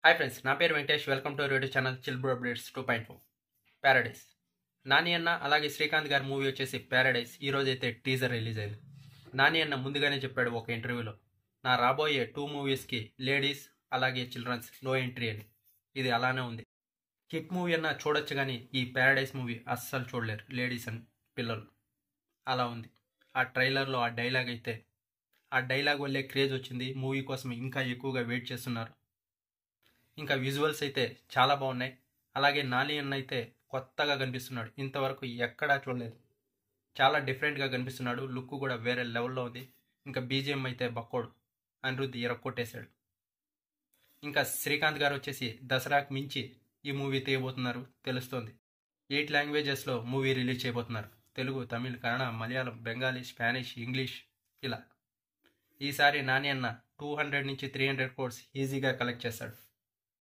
Hi friends, నా పేరు Venkatesh. Welcome to radio channel chill bro updates 2.0 Paradise. Nani అన్న అలాగే శ్రీకాంత్ గారి మూవీ వచ్చేసి ప్యారడైస్ ఈ రోజు అయితే టీజర్ రిలీజ్ అయింది. నాని అన్న ముందుగానే చెప్పాడు ఒక ఇంటర్వ్యూలో, నా రాబోయే 2 మూవీస్కి లేడీస్ అలాగే చిల్డ్రన్స్ నో ఎంట్రీ అని. ఇది అలానే ఉంది. హిట్ మూవీ అన్న చూడొచ్చు కానీ ఈ ప్యారడైస్ మూవీ అస్సలు చూడలేరు లేడీస్ అని పిల్లలు. అలా ఉంది. ఆ ట్రైలర్లో ఆ డైలాగ్ వల్లే క్రేజ్ వచ్చింది. మూవీ కోసం ఇంకా ఎక్కువగా వెయిట్ చేస్తున్నారు. ఇంకా విజువల్స్ అయితే చాలా బాగున్నాయి. అలాగే నాని అన్న అయితే కొత్తగా కనిపిస్తున్నాడు. ఇంతవరకు ఎక్కడా చూడలేదు. చాలా డిఫరెంట్గా కనిపిస్తున్నాడు. లుక్ కూడా వేరే లెవెల్లో ఉంది. ఇంకా బీజిఎం అయితే బక్కోడు అనిరుద్ధ్ ఎరక్కొట్టేశాడు. ఇంకా శ్రీకాంత్ గారు వచ్చేసి దసరాకు మించి ఈ మూవీ తీయబోతున్నారు తెలుస్తోంది. 8 లాంగ్వేజెస్లో మూవీ రిలీజ్ చేయబోతున్నారు. తెలుగు, తమిళ్, కన్నడ, మలయాళం, బెంగాలీ, స్పానిష్, ఇంగ్లీష్ ఇలా. ఈసారి నాని అన్న 200 నుంచి 300 crores ఈజీగా కలెక్ట్ చేస్తాడు.